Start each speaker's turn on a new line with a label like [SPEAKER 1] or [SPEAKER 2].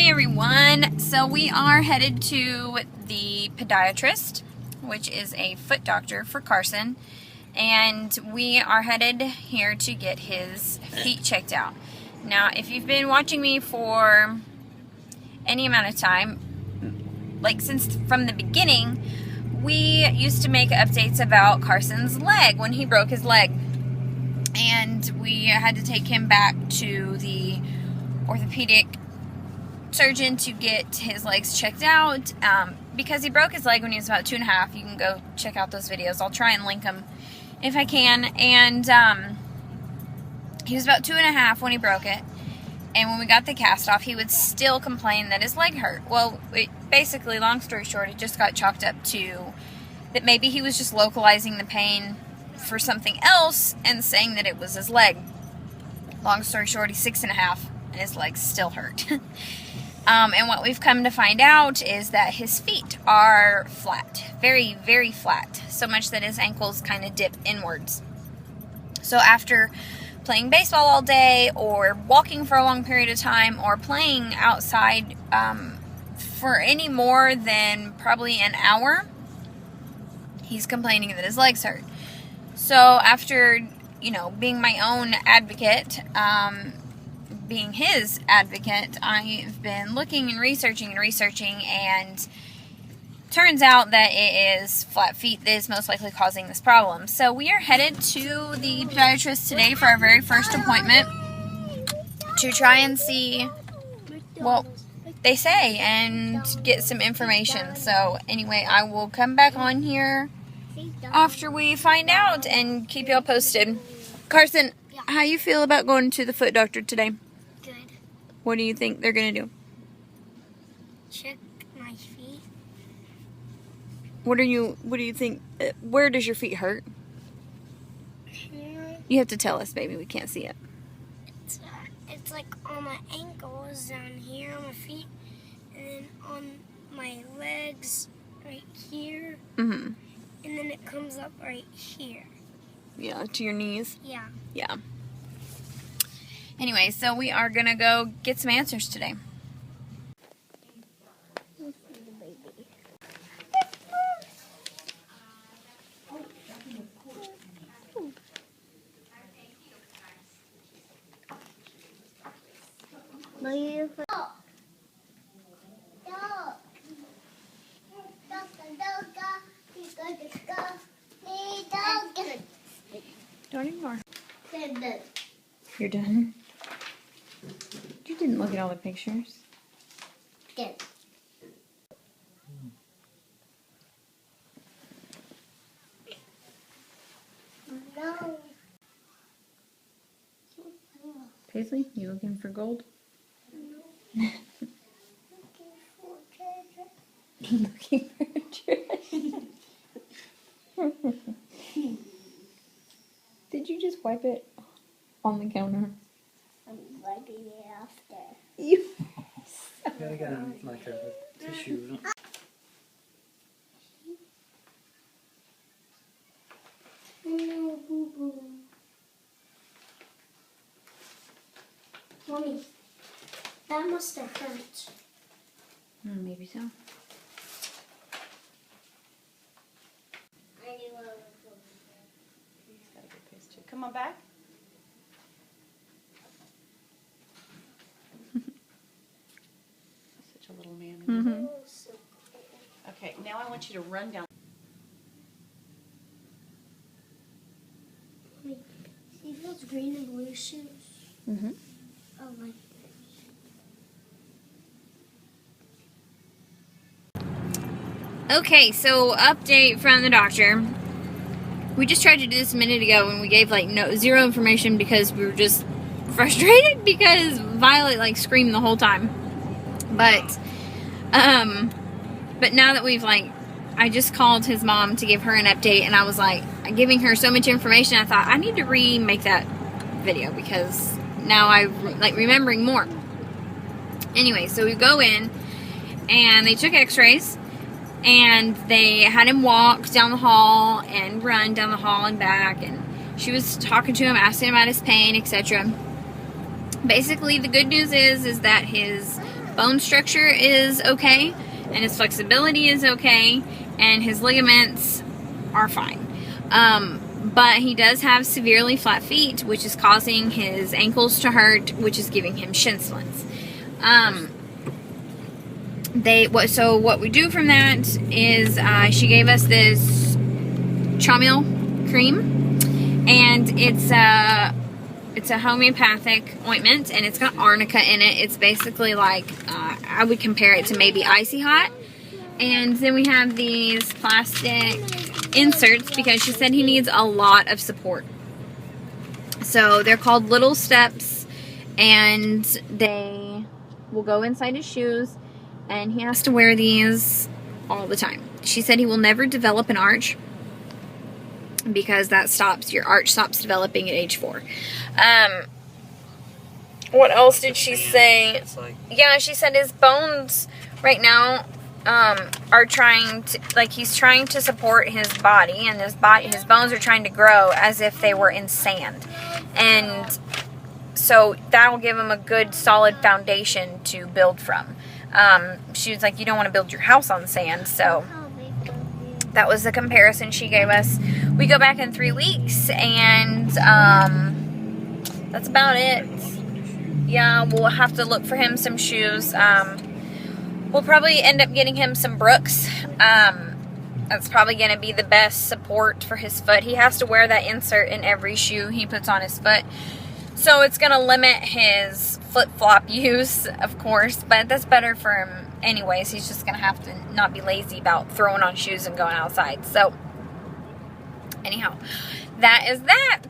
[SPEAKER 1] Hi everyone. So we are headed to the podiatrist, which is a foot doctor for Carrson, and we are headed here to get his feet checked out. Now, if you've been watching me for any amount of time, like since from the beginning, we used to make updates about Carrson's leg when he broke his leg, and we had to take him back to the orthopedic surgeon to get his legs checked out because he broke his leg when he was about 2.5. You can go check out those videos. I'll try and link them if I can. And he was about 2.5 when he broke it, and when we got the cast off, he would still complain that his leg hurt. Well, basically, long story short, it just got chalked up to that maybe he was just localizing the pain for something else and saying that it was his leg. Long story short, he's 6.5 and his legs still hurt. And what we've come to find out is that his feet are flat, very, very flat, so much that his ankles kind of dip inwards. So after playing baseball all day, or walking for a long period of time, or playing outside for any more than probably an hour, he's complaining that his legs hurt. So after, being my own advocate, being his advocate, I've been looking and researching, and turns out that it is flat feet that is most likely causing this problem. So we are headed to the podiatrist today for our very first appointment to try and see what they say and get some information. So anyway, I will come back on here after we find out and keep y'all posted. Carrson, how you feel about going to the foot doctor today?
[SPEAKER 2] Good.
[SPEAKER 1] What do you think they're going to do?
[SPEAKER 2] Check my feet.
[SPEAKER 1] What do you think? Where does your feet hurt?
[SPEAKER 2] Here.
[SPEAKER 1] You have to tell us, baby. We can't see it.
[SPEAKER 2] It's like on my ankles, down here on my feet, and then on my legs right here.
[SPEAKER 1] Mm-hmm.
[SPEAKER 2] And then it comes up right here.
[SPEAKER 1] Yeah, to your knees?
[SPEAKER 2] Yeah.
[SPEAKER 1] Yeah. Anyway, so we are going to go get some answers today. Don't ignore. You're done? You didn't look at all the pictures.
[SPEAKER 2] Good. No.
[SPEAKER 1] Paisley, you looking for gold?
[SPEAKER 2] No.
[SPEAKER 1] Looking for treasure. Did you just wipe it on the counter?
[SPEAKER 2] I'm wiping it after.
[SPEAKER 1] You.
[SPEAKER 3] Yeah, I got like a tissue.
[SPEAKER 2] No, boo boo. Mommy, that must have hurt.
[SPEAKER 1] Maybe so.
[SPEAKER 4] He's got a good pace too. Come on back. Such a little man.
[SPEAKER 1] Mm-hmm.
[SPEAKER 4] Okay, now I want you to run down.
[SPEAKER 2] Mommy, see those green and blue shoes?
[SPEAKER 1] Mm-hmm.
[SPEAKER 2] Oh, like
[SPEAKER 1] Okay, so update from the doctor. We just tried to do this a minute ago and we gave zero information because we were just frustrated because Violet screamed the whole time. But now that we've I just called his mom to give her an update, and I was giving her so much information, I thought I need to remake that video because now I'm remembering more. Anyway, so we go in and they took x-rays. And they had him walk down the hall and run down the hall and back. And she was talking to him, asking him about his pain, etc. Basically, the good news is that his bone structure is okay, and his flexibility is okay, and his ligaments are fine. But he does have severely flat feet, which is causing his ankles to hurt, which is giving him shin splints. So what we do from that is she gave us this Chamomile cream, and it's a homeopathic ointment, and it's got arnica in it. It's basically like I would compare it to maybe Icy Hot. And then we have these plastic inserts because she said he needs a lot of support. So they're called Little Steps, and they will go inside his shoes, and he has to wear these all the time. She said he will never develop an arch because that stops, your arch stops developing at age 4. What else did she say? Yeah, she said his bones right now are trying to, like, he's trying to support his body, and his bones are trying to grow as if they were in sand. And so that will give him a good solid foundation to build from. She was like, you don't want to build your house on sand. So that was the comparison she gave us. We go back in 3 weeks, and that's about it. Yeah, we'll have to look for him some shoes. We'll probably end up getting him some Brooks. That's probably going to be the best support for his foot. He has to wear that insert in every shoe he puts on his foot. So it's going to limit his flip-flop use, of course, but that's better for him anyways. He's just going to have to not be lazy about throwing on shoes and going outside. So anyhow, that is that.